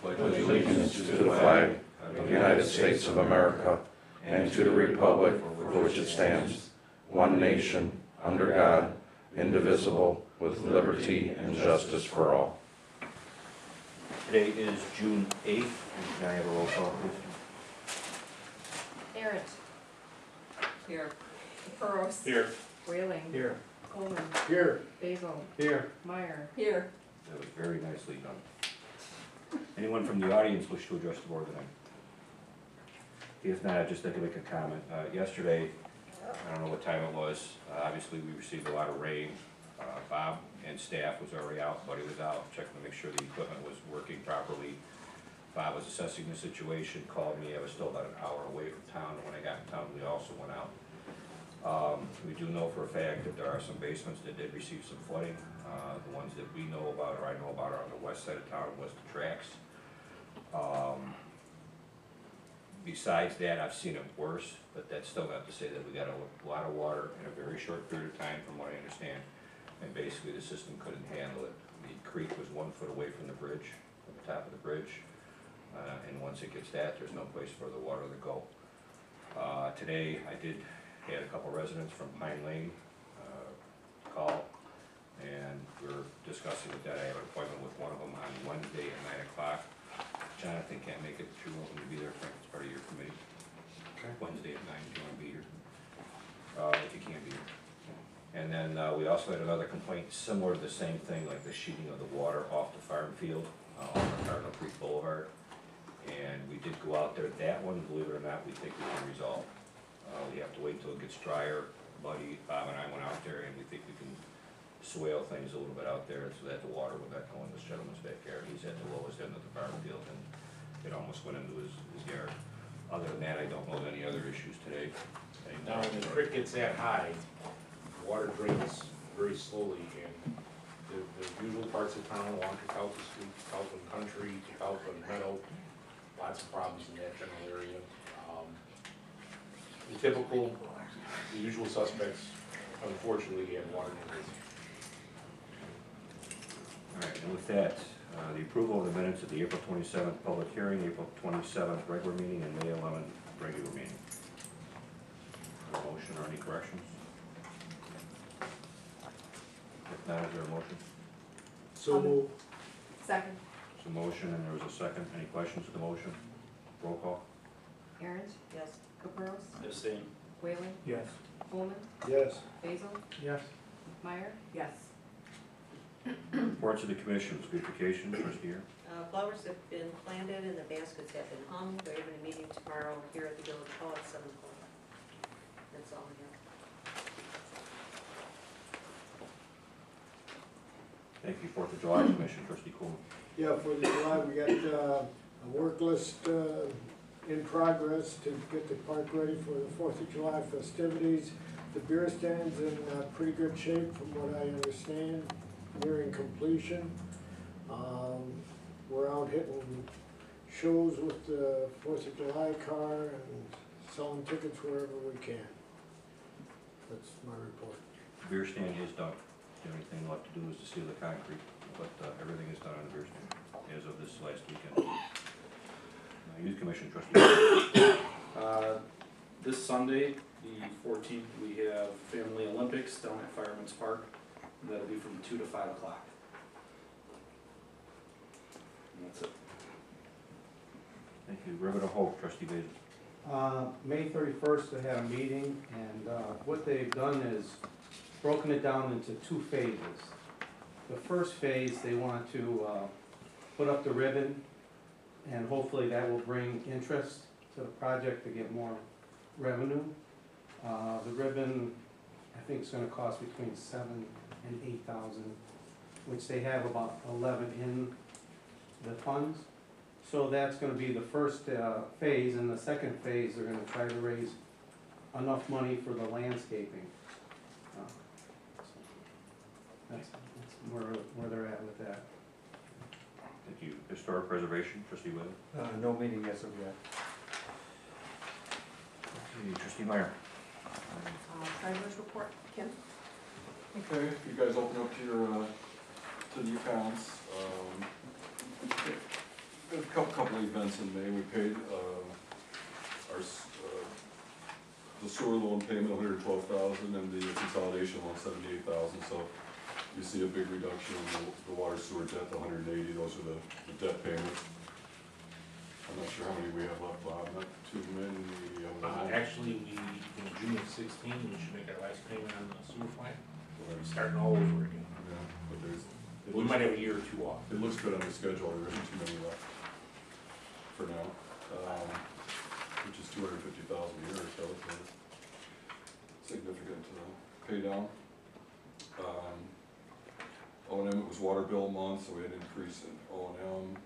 pledge allegiance to the flag of the United States of America and to the republic for which it stands, one nation, under God, indivisible, with liberty and justice for all. Today is June 8th. Can I have a roll call, please? Aaron. Here. Burrows. Here. Whaling. Here. Coleman. Here. Basil. Here. Meyer. Here. That was very nicely done. Anyone from the audience wish to address the board tonight? If not, I'd just like to make a comment. Yesterday, I don't know what time it was, obviously we received a lot of rain. Bob and staff was already out, Buddy was out, checking to make sure the equipment was working properly. Bob was assessing the situation, called me. I was still about an hour away from town, and when I got in town, we also went out. We do know for a fact that there are some basements that did receive some flooding. The ones that we know about, or I know about, are on the west side of town, was the tracks. Besides that, I've seen it worse, but that's still not to say that we got a lot of water in a very short period of time, from what I understand. And basically, the system couldn't handle it. The creek was 1 foot away from the bridge, from the top of the bridge. And once it gets that, there's no place for the water to go. Today, I had a couple residents from Pine Lane call, and we're discussing with that. I have an appointment with one of them on Wednesday at 9 o'clock. Jonathan can't make it, but you're welcome to be there, Frank, it's part of your committee. Okay. Wednesday at 9, if you want to be here. If you can't be here. And then we also had another complaint similar to the same thing, like the sheeting of the water off the farm field on Cardinal Creek Boulevard. And we did go out there. That one, believe it or not, we think we can resolve. We have to wait till it gets drier. Buddy, Bob and I went out there, and we think we can swale things a little bit out there so that the water would not go in this gentleman's backyard. He's at the lowest end of the farm field, and it almost went into his yard. Other than that, I don't know of any other issues today. Now, when the creek gets that high, the water drains very slowly, and the usual parts of town, along Calhoun Street, Calhoun Country, Calhoun Meadow, lots of problems in that general area. The typical, the usual suspects, unfortunately, have water drains. All right, and with that, the approval of the minutes of the April 27th public hearing, April 27th regular meeting, and May 11th regular meeting. A motion or any corrections? If not, is there a motion? So moved. Second. There's a motion and there was a second. Any questions to the motion? Roll call. Aaron. Yes. Burrows. Abstain. Whaling. Yes. Coleman. Yes. Basil. Yes. Meyer. Yes. Reports of the commissions, beautification, trustee here. Flowers have been planted and the baskets have been hung. They're having a meeting tomorrow here at the village hall at 7 o'clock. That's all I have. Thank you. 4th of July commission, trustee Coleman. Yeah, for the July, we got a work list in progress to get the park ready for the 4th of July festivities. The beer stand's in pretty good shape from what I understand, nearing completion. We're out hitting shows with the 4th of July car and selling tickets wherever we can. That's my report. The beer stand is done. The only thing left to do is to seal the concrete, but everything is done on the beer stand as of this last weekend. Youth Commission, trustee. This Sunday, the 14th, we have Family Olympics down at Fireman's Park. And that'll be from 2 to 5 o'clock. And that's it. Thank you. Rivet of Hope, trustee Basil. May 31st, they had a meeting, and what they've done is broken it down into 2 phases. The first phase, they want to put up the ribbon, and hopefully that will bring interest to the project to get more revenue. The ribbon, I think, is going to cost between $7,000 and $8,000, which they have about 11 in the funds. So that's going to be the first phase, and the second phase, they're going to try to raise enough money for the landscaping. That's where they're at with that. Thank you. Historic Preservation, trustee Whalen. No meeting as of yet. Okay, trustee Meyer. Treasurer's report. Kim. Okay, you guys open up to your to the accounts. couple of events in May, we paid, the sewer loan payment, $112,000, and the consolidation loan, $78,000, so you see a big reduction in the water sewer debt, the $180, those are the debt payments. I'm not sure how many we have left, Bob, not too many. Actually, in June of 16, we should make our last payment on the sewer plant. We're starting all over again. Yeah, but there's, We might have a year or two off. it looks good on the schedule, there isn't too many left for now, which is $250,000 a year, so it's a significant pay down. O&M, it was water bill month, so we had an increase in O&M.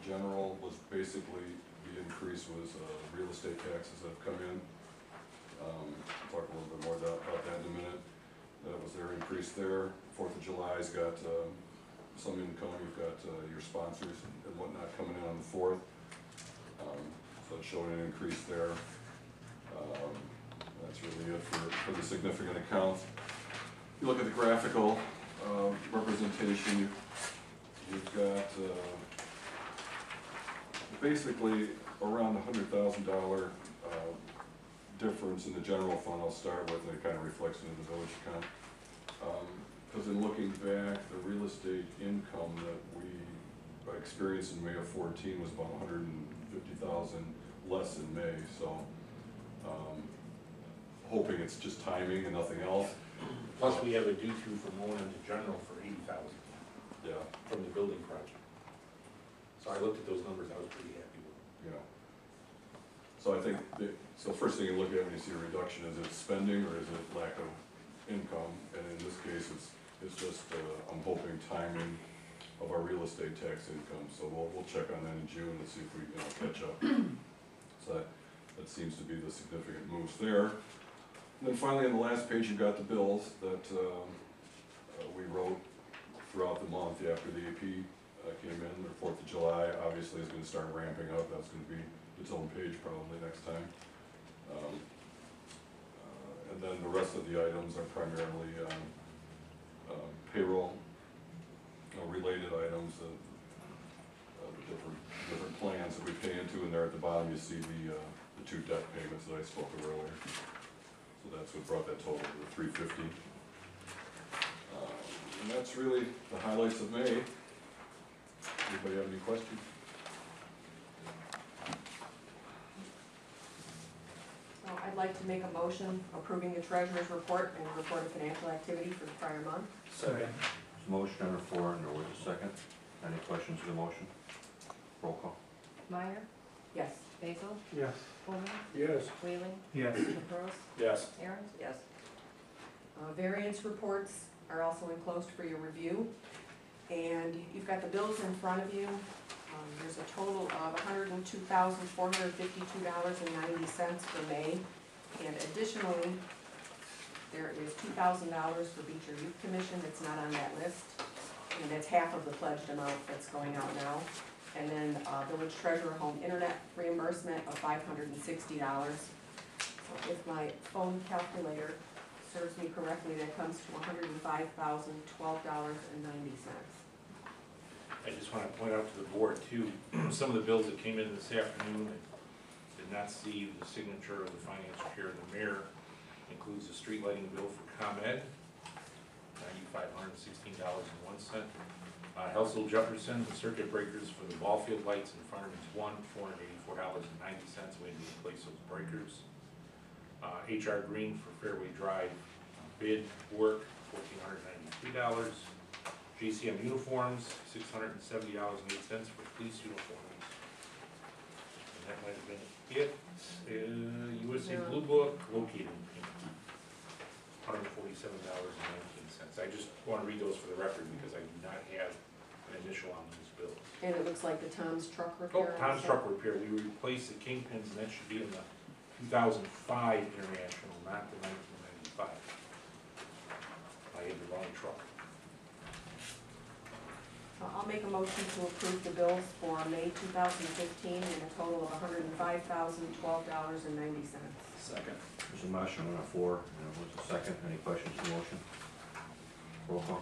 General was basically, the increase was real estate taxes that have come in. Talk a little bit more about that in a minute. That was their increase there. 4th of July's got some income, you've got your sponsors and whatnot coming in on the 4th. So it's showing an increase there. That's really it for the significant accounts. You look at the graphical representation, you've got basically around $100,000 difference in the general fund. I'll start with, and it kind of reflects into the village account. Because in looking back, the real estate income that we experienced in May of 14 was about $150,000 less in May, so hoping it's just timing and nothing else. Plus, we have a due-to from O&M to general for $80,000 Yeah, from the building project. So I looked at those numbers, I was pretty happy with them. yeah. So I think, so first thing you look at when you see a reduction, is it spending or is it lack of income? And in this case, it's just, I'm hoping timing of our real estate tax income. So we'll check on that in June and see if we can catch up. So that seems to be the significant moves there. And then finally, on the last page, you've got the bills that we wrote throughout the month after the AP came in. The 4th of July obviously is going to start ramping up. That's going to be its own page probably next time. And then the rest of the items are primarily payroll related items, the different plans that we pay into, and there at the bottom you see the 2 debt payments that I spoke of earlier. So that's what brought that total to the $350. And that's really the highlights of May. Anybody have any questions? So I'd like to make a motion approving the treasurer's report and report of financial activity for the prior month. Second. Motion on the floor, and there was a second. Any questions to the motion? Roll call. Meyer? Yes. Basil? Yes. Coleman? Yes. Whaling? Yes. Caprows? Yes. Aaron's? Yes. Variance reports are also enclosed for your review. And you've got the bills in front of you. There's a total of $102,452.90 for May. And additionally, there is $2,000 for Beecher Youth Commission that's not on that list. And that's half of the pledged amount that's going out now. And then village treasurer home internet reimbursement of $560. So if my phone calculator serves me correctly, that comes to $105,012.90. I just want to point out to the board too, some of the bills that came in this afternoon that did not see the signature of the finance chair and the mayor, includes the street lighting bill for ComEd, $9,516.01. Helsel Jefferson, the circuit breakers for the ball field lights in Fireman's One, $484.90. We had to replace those breakers. HR Green for Fairway Drive bid work, $1,493. JCM uniforms, $670.08 for police uniforms. And that might have been it. USA Blue Book, located $147.19. I just want to read those for the record because I do not have an initial on these bills. And it looks like the Tom's truck Oh, repair. Tom's truck repair, we replaced the kingpins, and that should be in the 2005 International, not the 1995. I had the wrong truck. I'll make a motion to approve the bills for May 2015 in a total of $105,012.90. Second. There's a motion on the floor, and there was a second. Any questions to the motion? Roll call.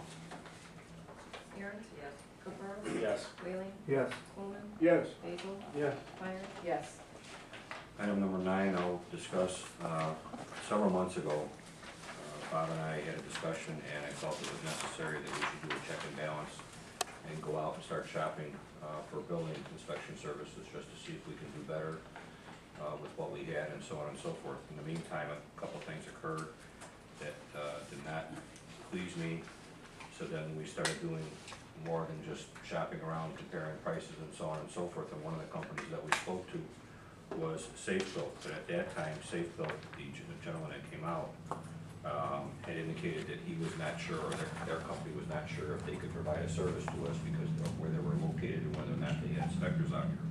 Aaron's? Yes. Capros. Yes. Whaling, Yes. Coleman, Yes. Basil, Yes. Meyer. Yes. Item number 9, I'll discuss. Several months ago, Bob and I had a discussion, and I felt it was necessary that we should do a check and balance and go out and start shopping for building inspection services, just to see if we can do better with what we had and so on and so forth. In the meantime, a couple things occurred that did not please me, so then we started doing more than just shopping around, comparing prices and so on and so forth, and one of the companies that we spoke to was Safe Built, and at that time, Safe Built, the gentleman that came out, had indicated that he was not sure, or their company was not sure if they could provide a service to us because of where they were located and whether or not they had inspectors out here.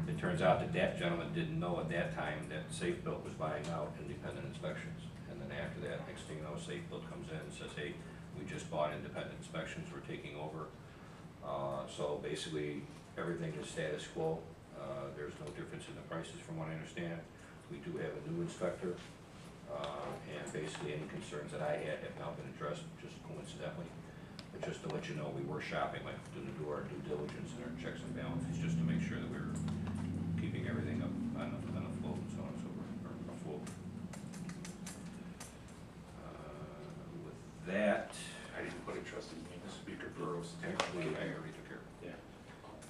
It turns out that that gentleman didn't know at that time that Safe Built was buying out independent inspections. And then after that, next thing you know, Safe Built comes in and says, hey, we just bought independent inspections, we're taking over. So basically, everything is status quo. There's no difference in the prices from what I understand. We do have a new inspector, and basically any concerns that I had have now been addressed, just coincidentally. But just to let you know, we were shopping, like to do our due diligence and our checks and balances, just to make sure that we were keeping everything up on the float and so on and so forth, or afloat. With that, I didn't put a trustee name, Speaker Burrows, actually, I already took care of. Yeah.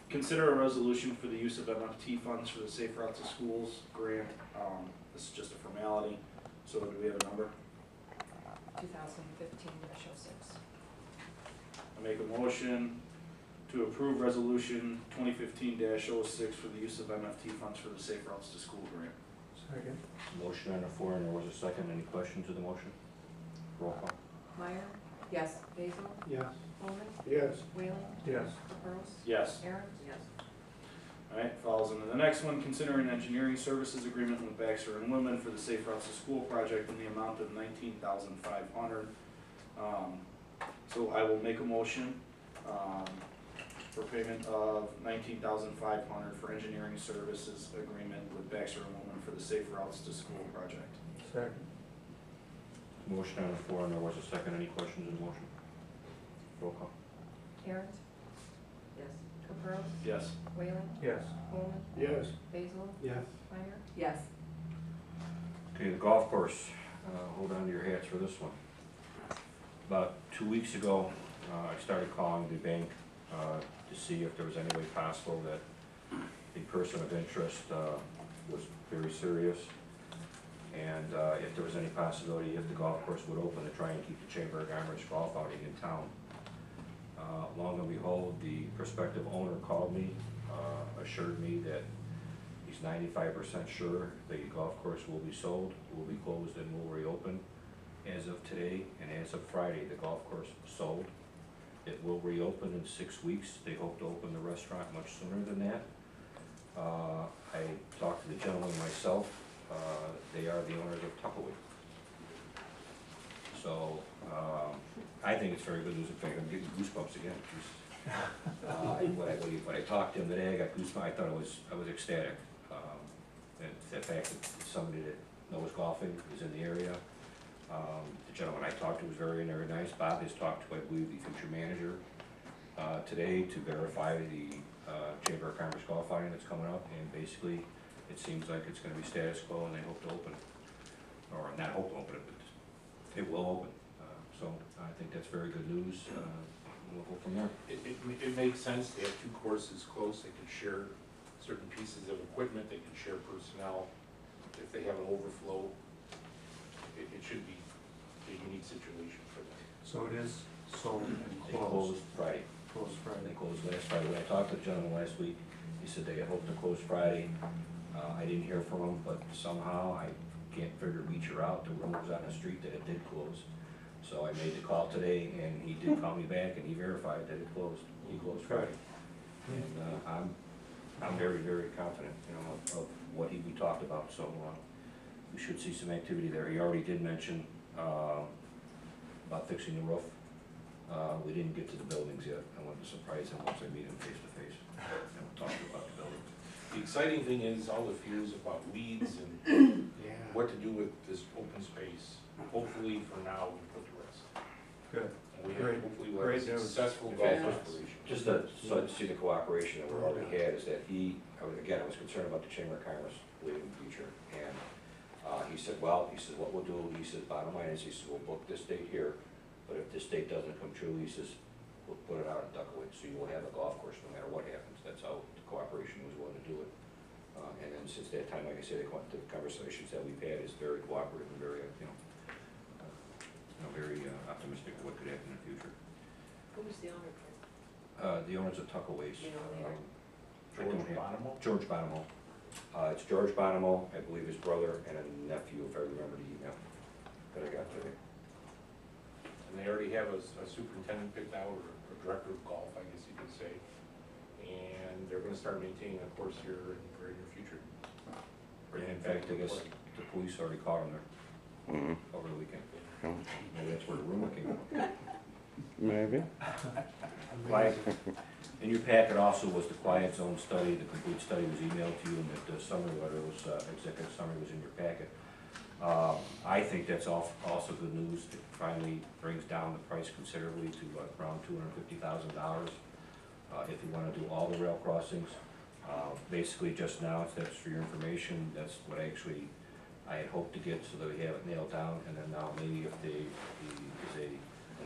Consider a resolution for the use of MFT funds for the Safe Routes to Schools grant. This is just a formality, so do we have a number? 2015-06. I make a motion to approve resolution 2015-06 for the use of MFT funds for the Safe Routes to School grant. Second. Motion on the floor, and there was a second. Any questions to the motion? Roll call. Meyer, Yes. Basil, Yes. Coleman, Yes. Whaling, Yes. Capros. Yes. Aaron. Yes. Alright, falls into the next one, consider an engineering services agreement with Baxter and Women for the Safe Routes to School project in the amount of $19,500. So I will make a motion, for payment of $19,500 for engineering services agreement with Baxter and Women for the Safe Routes to School project. Second. Motion on the floor, and there was a second. Any questions in the motion? Roll call. Aaron. Yes. Capros. Yes. Whaling, Yes. Coleman, Yes. Basil, Yes. Meyer. Yes. Okay, the golf course. Hold on to your hats for this one. About 2 weeks ago, I started calling the bank to see if there was any way possible that the person of interest was very serious, and if there was any possibility if the golf course would open to try and keep the Chamber of Commerce golf outing in town. Long and behold, the prospective owner called me, assured me that he's 95% sure the golf course will be sold, will be closed, and will reopen as of today, and as of Friday, the golf course sold. It will reopen in 6 weeks. They hope to open the restaurant much sooner than that. I talked to the gentleman myself. They are the owners of Tuckaway. So, I think it's very good news. In fact, I'm getting goosebumps again. When I talked to him today, I got goosebumps. I thought I was ecstatic. And the fact that somebody that knows golfing is in the area. The gentleman I talked to was very, very nice. Bob has talked to, I believe, the future manager today to verify the Chamber of Commerce golf outing that's coming up, and basically, it seems like it's gonna be status quo, and they hope to open it. Or not hope to open it, but it will open. So I think that's very good news. We'll go from there. It makes sense, they have two courses close, they can share certain pieces of equipment, they can share personnel. If they have an overflow, it should be a unique situation for them. So it is sold and They closed Friday. Closed Friday. They closed last Friday. When I talked to the gentleman last week, he said they had hoped to close Friday. I didn't hear from him, but somehow I can't figure reach her out. The rumor was on the street that it did close. So I made the call today, and he did call me back, and he verified that it closed. He closed Friday. And I'm very, very confident, you know, of what we talked about. So we should see some activity there. He already did mention about fixing the roof. We didn't get to the buildings yet. I wanted to surprise him once I meet him face to face and we'll talk about the buildings. The exciting thing is all the fears about weeds and what to do with this open space. Hopefully for now we put to rest. Good. We Great. hopefully will have a Great news. successful golf Yeah. operation. Just to see the cooperation that we're already had is that I was concerned about the Chamber of Commerce leaving the future. And he said, what we'll do, he says, bottom line is, he says, we'll book this date here, but if this date doesn't come true, he says, we'll put it out in Duckaway, so you will have a golf course no matter what happens. That's how the cooperation was willing to do it. And then since that time, like I said, the conversations that we've had is very cooperative and very, very optimistic of what could happen in the future. Who was the owner, Fred? The owners of Tuckaways. You know, they are- George Bonomo? George Bonomo. It's George Bonomo, I believe his brother, and a nephew, if I remember the email that I got today. And they already have a superintendent picked out, or a director of golf, I guess you could say. And they're gonna start maintaining a course here in the very near future. And in fact, I guess the police already caught him there Mhm. over the weekend. Yeah. Maybe that's where the rumor came from. Maybe. Quiet. In your packet also was the quiet zone study. The complete study was emailed to you, and that the summary letter was, executive summary was in your packet. I think that's also good news. It finally brings down the price considerably to around $250,000. If you wanna do all the rail crossings. Basically, just now, that's for your information, that's what I had hoped to get so that we have it nailed down, and then now maybe if and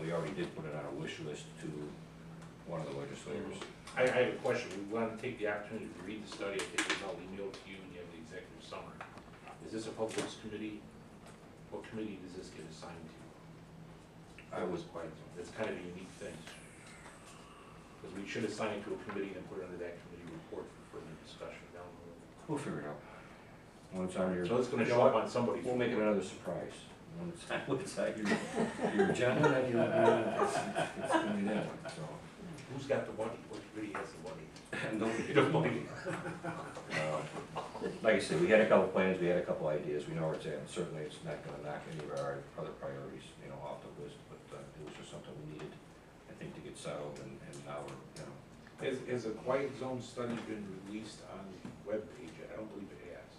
we already did put it on a wish list to one of the legislators. I have a question. We want to take the opportunity to read the study. I think it's all emailed to you and you have the executive summary. Is this a public works committee? What committee does this get assigned to? I was Quiet zone. That's kind of a unique thing. Because we should assign it to a committee and put it under that committee report for further discussion down the road. We'll figure it out. When it's on your. So it's gonna you show know up what? on somebody's. We'll make it another surprise. When it's on your agenda, then it's gonna be that one, so. Who's got the money? What committee has the money? Nobody gets money. Like I said, we had a couple plans, we had a couple ideas, we know where it's at, and certainly it's not gonna knock any of our other priorities, off the list, but it was just something we needed, I think, to get settled, and now we're, Has a quiet zone study been released on the webpage yet? I don't believe it has.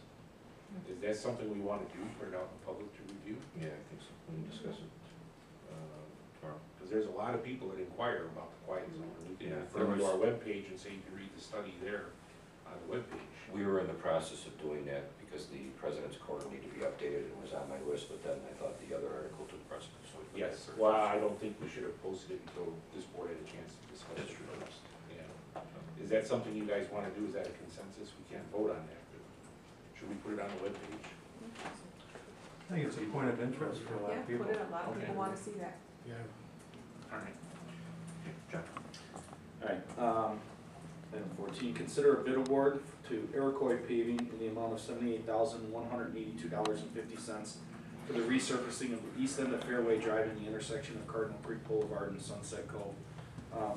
Is that something we want to do, put it out in the public to review? yeah, I think so, we can discuss it tomorrow. Because there's a lot of people that inquire about the quiet zone, and we can Yeah, refer there to was- our webpage and say you can read the study there on the webpage. We were in the process of doing that because the President's Court needed to be updated, and was on my list, but then I thought the other article took precedence, so we put that Yes, first. well, I don't think we should have posted it until this board had a chance to discuss That's it true. first. Yeah. Is that something you guys want to do? Is that a consensus? We can't vote on that, but should we put it on the webpage? I think it's a point of interest for a lot Yeah, of people. put it, a lot of Okay. people wanna see that. Yeah. All right. John? Alright, item 14, consider a bid award to Iroquois Paving in the amount of $78,182.50 for the resurfacing of the east end of Fairway Drive in the intersection of Cardinal Creek Boulevard and Sunset Cove.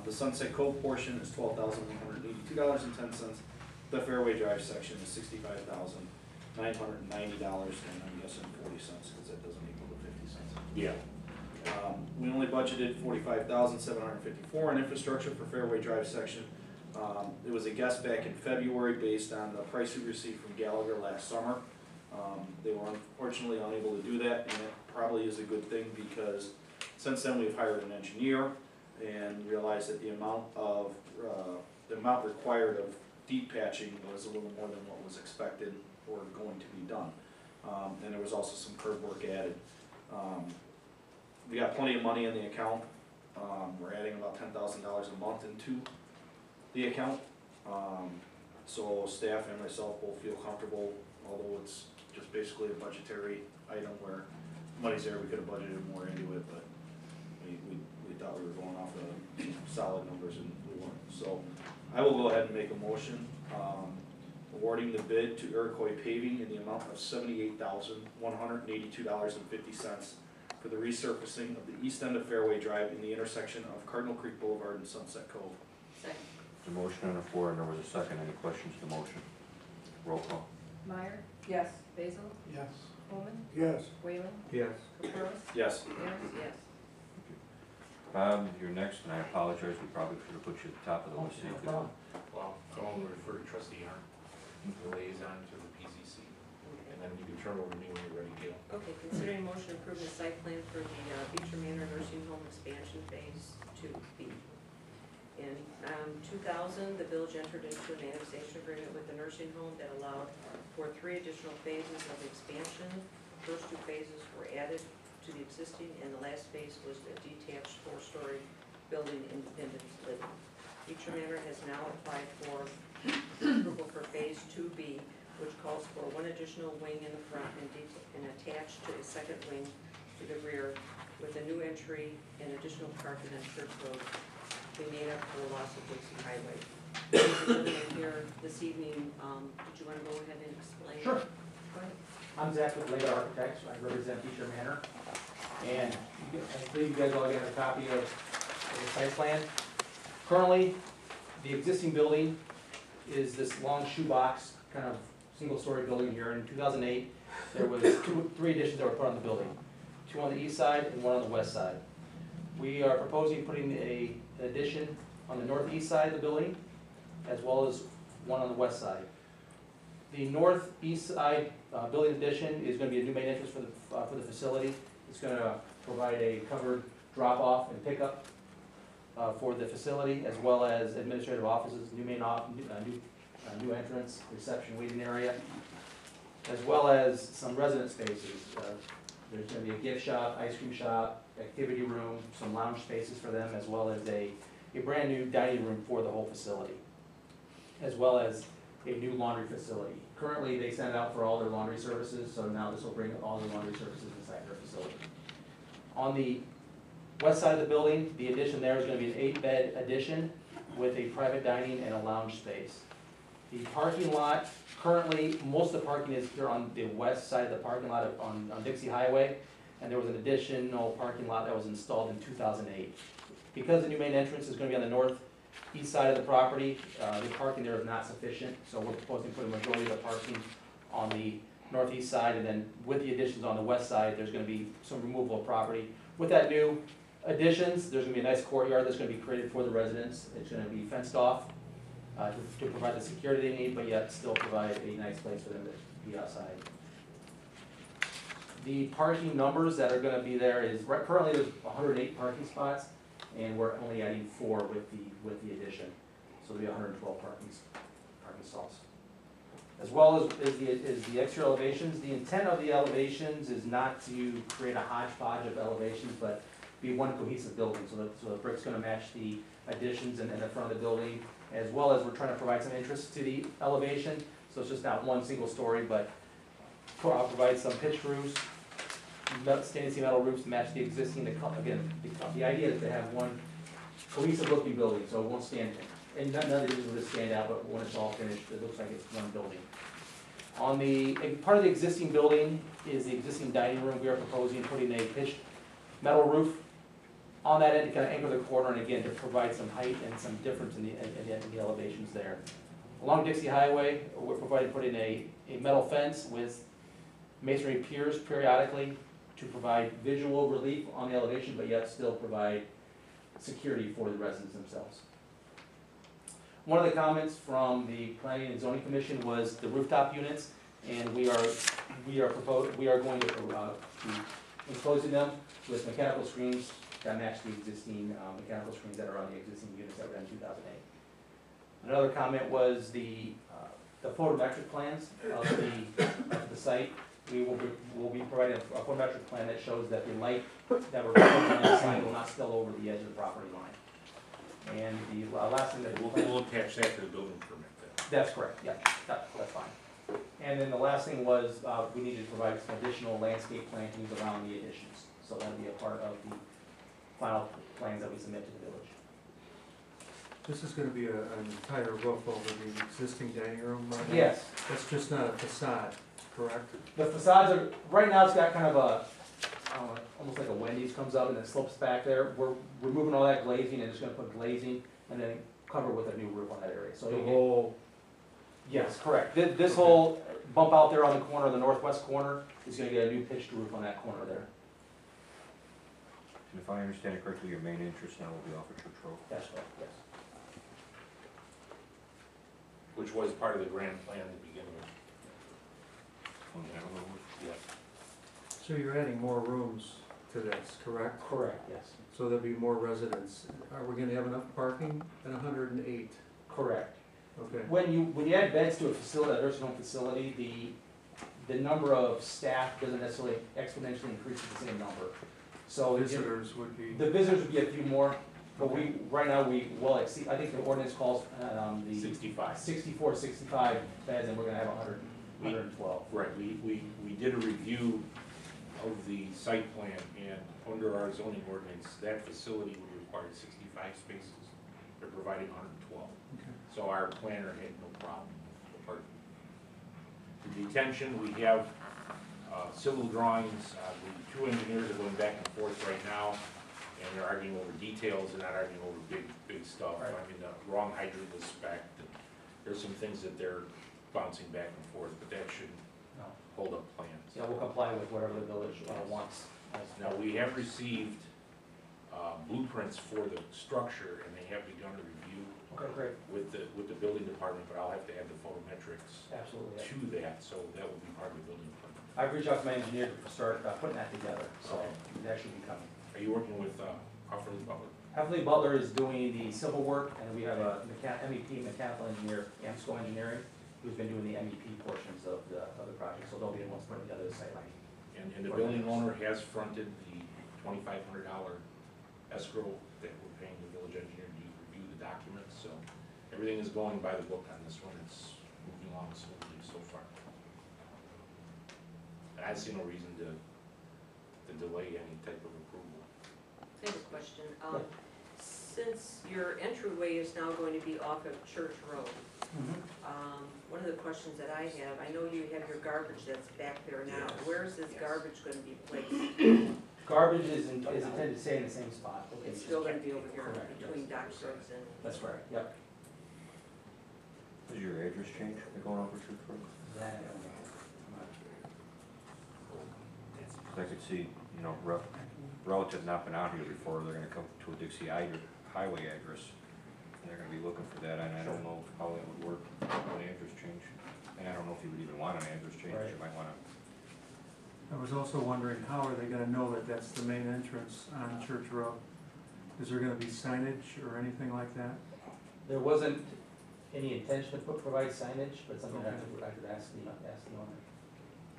The Sunset Cove portion is $12,182.10. The Fairway Drive section is $65,990, and I'm guessing 40 cents, because that doesn't equal the 50 cents. Yeah. We only budgeted $45,754 in infrastructure for Fairway Drive section. It was a guess back in February based on the price we received from Gallagher last summer. They were unfortunately unable to do that, and it probably is a good thing because since then we've hired an engineer and realized that the amount required of deep patching was a little more than what was expected or going to be done. And there was also some curb work added. We got plenty of money in the account. We're adding about $10,000 a month into the account. So staff and myself both feel comfortable, although it's just basically a budgetary item where money's there, we could have budgeted more into it, but we thought we were going off of solid numbers and we weren't. So I will go ahead and make a motion, awarding the bid to Iroquois Paving in the amount of $78,182.50 for the resurfacing of the east end of Fairway Drive in the intersection of Cardinal Creek Boulevard and Sunset Cove. Second. The motion on the floor, and there was a second. Any questions to the motion? Roll call. Meyer, Yes. Basil, Yes. Coleman, Yes. Whalen, Yes. Capros, Yes. Aaron, yes. Bob, you're next, and I apologize, we probably should have put you at the top of the list. so you could- Well, I want to refer to trustee Arndt, the liaison to the PCC. and then you can turn over to me when you're ready, Gail. Okay, considering motion approving the site plan for the Beecher Manor Nursing Home Expansion Phase 2B. In 2000, the village entered into an annexation agreement with the nursing home that allowed for 3 additional phases of expansion. The first 2 phases were added to the existing, and the last phase was a detached 4-story building independent living. Beecher Manor has now applied for approval for Phase 2B, which calls for 1 additional wing in the front and attached to a second wing to the rear with a new entry and additional parking on Church Road to be made up for the loss of Dixie Highway. Gentlemen here this evening, did you want to go ahead and explain? Sure. Go ahead. I'm Zach with Leda Architects. I represent Beecher Manor. And I believe you guys all got a copy of the site plan. Currently, the existing building is this long shoebox, kind of single-story building here. In 2008, there was 3 additions that were put on the building. 2 on the east side and 1 on the west side. We are proposing putting an addition on the northeast side of the building, as well as 1 on the west side. The northeast side building addition is going to be a new main entrance for the facility. It's going to provide a covered drop-off and pickup for the facility, as well as administrative offices, new entrance, reception, waiting area, as well as some resident spaces. There's going to be a gift shop, ice cream shop, activity room, some lounge spaces for them, as well as a brand new dining room for the whole facility, as well as a new laundry facility. Currently, they send it out for all their laundry services, so now this will bring all the laundry services inside their facility. On the west side of the building, the addition there is going to be an 8-bed addition with a private dining and a lounge space. The parking lot, currently, most of the parking is here on the west side of the parking lot on Dixie Highway, and there was an additional parking lot that was installed in 2008. Because the new main entrance is going to be on the northeast side of the property, the parking there is not sufficient, so we're proposing to put a majority of the parking on the northeast side, and then with the additions on the west side, there's going to be some removal of property. With that new additions, there's going to be a nice courtyard that's going to be created for the residents. It's going to be fenced off to provide the security they need, but yet still provide a nice place for them to be outside. The parking numbers that are going to be there is, currently there's 108 parking spots, and we're only adding 4 with the addition. So there'll be 112 parking stalls. As well as the exterior elevations. The intent of the elevations is not to create a hodgepodge of elevations, but be one cohesive building. So the brick's going to match the additions in the front of the building, as well as we're trying to provide some interest to the elevation. So it's just not one single story, but I'll provide some pitched roofs, stainless steel metal roofs to match the existing. Again, the idea is to have one cohesive looking building, so it won't stand, and none of these will stand out, but when it's all finished, it looks like it's one building. On the, part of the existing building is the existing dining room. We are proposing putting a pitched metal roof on that end to kind of anchor the corner, and again, to provide some height and some difference in the elevations there. Along Dixie Highway, we're putting a metal fence with masonry piers periodically to provide visual relief on the elevation, but yet still provide security for the residents themselves. One of the comments from the Planning and Zoning Commission was the rooftop units, and we are going to be enclosing them with mechanical screens that match the existing mechanical screens that are on the existing units that were in 2008. Another comment was the photometric plans of the site. We will be providing a photometric plan that shows that the light that we're proposing on that site will not spill over the edge of the property line. And the last thing that We'll attach that to the building permit then. that's correct, yeah, that's fine. And then the last thing was, we needed to provide some additional landscape plantings around the additions. So that'll be a part of the final plans that we submit to the village. This is gonna be an entire roof over the existing dining room right now? Yes, That's just not a facade, correct? the facades are, right now it's got kind of a, almost like a Wendy's comes up and then slopes back there. We're removing all that glazing and just gonna put glazing and then cover with a new roof on that area. So The you whole, yes, correct. This whole bump out there on the corner, the northwest corner, is gonna get a new pitched roof on that corner there. And if I understand it correctly, your main interest now will be off of Church Road. That's right, yes. Which was part of the grand plan to begin with. Yes. So you're adding more rooms to this, correct? Correct, yes. So there'll be more residents. Are we gonna have enough parking at 108? Correct. Okay. When you add beds to a facility, a nursing home facility, the number of staff doesn't necessarily exponentially increase at the same number. So Visitors would be, the visitors would be a few more, but right now we will exceed, I think the ordinance calls, the 65. 64, 65 beds, and we're gonna have 112. Right, we did a review of the site plan, and under our zoning ordinance, that facility would require 65 spaces. They're providing 112. okay. So our planner had no problem with parking. The detention, we have civil drawings, the two engineers are going back and forth right now, and they're arguing over details, and not arguing over big stuff. Right. I mean, the wrong hydrant was spec'd, and there's some things that they're bouncing back and forth, but that shouldn't No. hold up plans. Yeah, we'll comply with whatever the village wants. Now, we have received blueprints for the structure, and they have begun a review Okay, great, with the building department, but I'll have to add the photometrics absolutely. to that, so that will be part of the building department. I've reached out to my engineer to start putting that together, so that should be coming. Are you working with Hofferly Butler? Heavenly Butler is doing the civil work, and we have a MEP, mechanical engineer, AMSCO engineering, who's been doing the MEP portions of the project, so they'll be the ones putting together the sightline. And the building owner has fronted the $2,500 escrow that we're paying the village engineer to review the documents, so everything is going by the book on this one. It's moving along smoothly so far. And I see no reason to delay any type of approval. I have a question. Since your entryway is now going to be off of Church Road, one of the questions that I have, I know you have your garbage that's back there now. Yes. Where is this garbage gonna be placed? Garbage is intended to stay in the same spot. It's still gonna be over here Correct, yes. between Doc Brooks and, That's right, yep. Does your address change, you're going over Church Road? That, I don't know. Cause I could see, you know, relative not been out here before, they're gonna come to a Dixie Highway address. And they're gonna be looking for that, and I don't know how that would work, with an address change. And I don't know if you would even want an address change, Right. you might wanna, I was also wondering, how are they gonna know that that's the main entrance on Church Road? Is there gonna be signage or anything like that? There wasn't any intention to provide signage, but something I could ask the owner.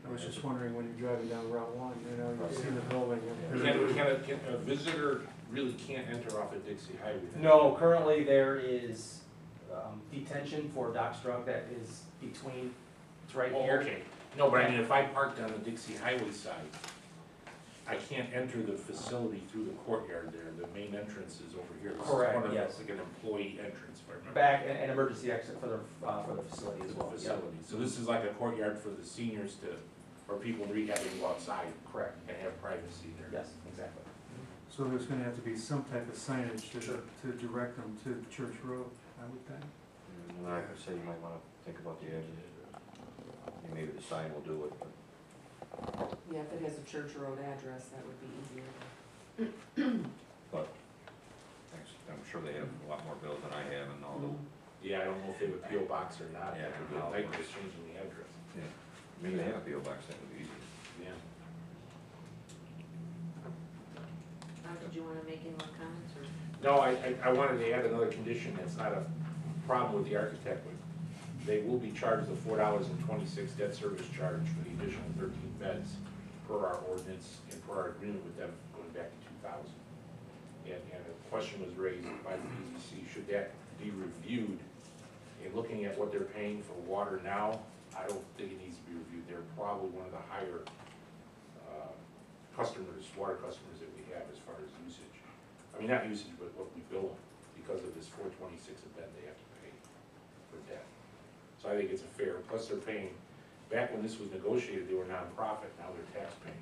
I was just wondering, when you're driving down Route 1, you know, you see the building. and- A visitor really can't enter off of Dixie Highway? then? No, currently there is detention for Doc's truck that is between, it's right Oh, here. okay. No, but I mean, if I parked on the Dixie Highway side, I can't enter the facility through the courtyard there. The main entrance is over here. This is Correct, one of the- yes. Like an employee entrance, if I remember. Back, and emergency exit for the facility as To the well. Yep. facility. So this is like a courtyard for the seniors or people in rehab to go outside Correct, and have privacy there. yes, exactly. So there's gonna have to be some type of signage Sure. to direct them to Church Road, I would think. and I would say you might wanna think about the edges. Maybe the sign will do it, but Yeah, if it has a Church Road address, that would be easier. thanks, I'm sure they have a lot more bills than I have and all the, Yeah, I don't know if they have a PO box or not. Yeah, That would be no. a nightmare just changing the address. maybe they have a PO box, that would be easy. Yeah. did you wanna make any more comments, or? No, I wanted to add another condition that's not a problem with the architect, but they will be charged the $4.26 debt service charge for the additional 13 beds per our ordinance and per our agreement with them going back to 2000. And a question was raised by the PZC, should that be reviewed? And looking at what they're paying for water now, I don't think it needs to be reviewed. They're probably one of the higher customers, water customers that we have as far as usage. I mean, not usage, but what we bill them because of this $4.26 a bed they have to pay for debt. So I think it's a fair, plus they're paying, back when this was negotiated, they were nonprofit, now they're tax paying.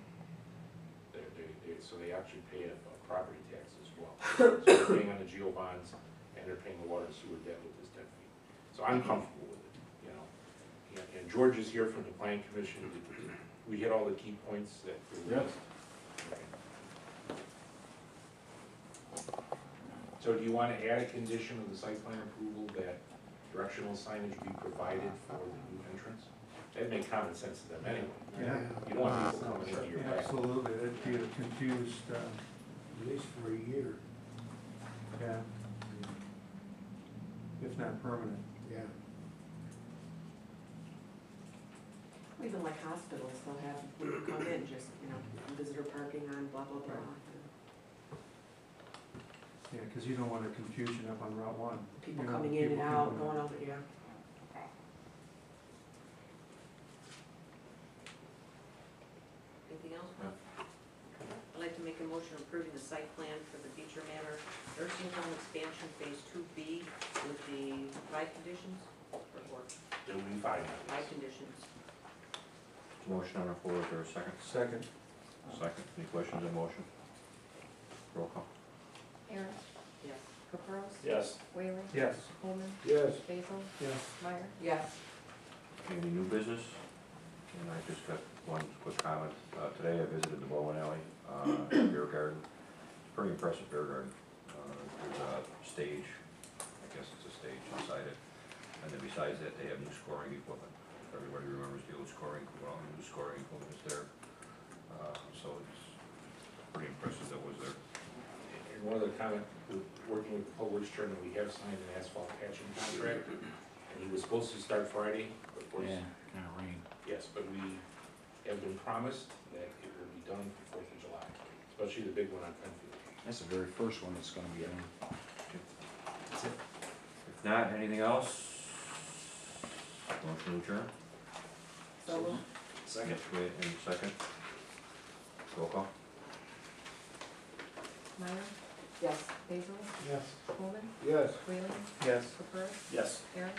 So they actually pay a property tax as well. So they're paying on the GO bonds and they're paying the water and sewer debt with this debt fee. So I'm comfortable with it, you know. And George is here from the planning commission. We hit all the key points that were raised. So do you want to add a condition of the site plan approval that directional signage be provided for the new entrance? That'd make common sense to them anyway. Yeah. You don't want people coming into your back. Absolutely, it'd be a confused, At least for a year, yeah. If not permanent. yeah. Even like hospitals, they'll have people come in, just, visitor parking on blah, blah, blah. Yeah, because you don't want a confusion up on Route 1. People You know, coming in and people out, coming going over, yeah. Anything else, Bob? I'd like to make a motion approving the site plan for the Beecher Manor Nursing Home Expansion Phase 2B with the 5 conditions, or There will be 5 5 conditions. Motion on the floor, is there a second? Second. Second, any questions on motion? Roll call. Aaron, Yes. Caprows, Yes. Whaler, Yes. Coleman, Yes, Basil, Yes. Meyer. Yes. Any new business? And I just got one quick comment. Today I visited the bowling alley, beer garden. It's a pretty impressive beer garden. There's a stage, I guess it's a stage inside it. And then besides that, they have new scoring equipment. Everybody remembers the old scoring, well, the new scoring equipment is there. So it's pretty impressive that was there. And one other comment, we're working with Paul Woodstern, and we have signed an asphalt patching contract. And he was supposed to start Friday, but of course. Kinda rain. Yes, but we have been promised that it will be done for 4th of July, especially the big one on Penfield. That's the very first one that's gonna be done. If not, anything else? Motion to adjourn? So moved. Second. Wait, any second? Roll call. Meyer, Yes. Basil, yes, Coleman, yes. Whaler, Yes. Caprows, Yes. Aaron.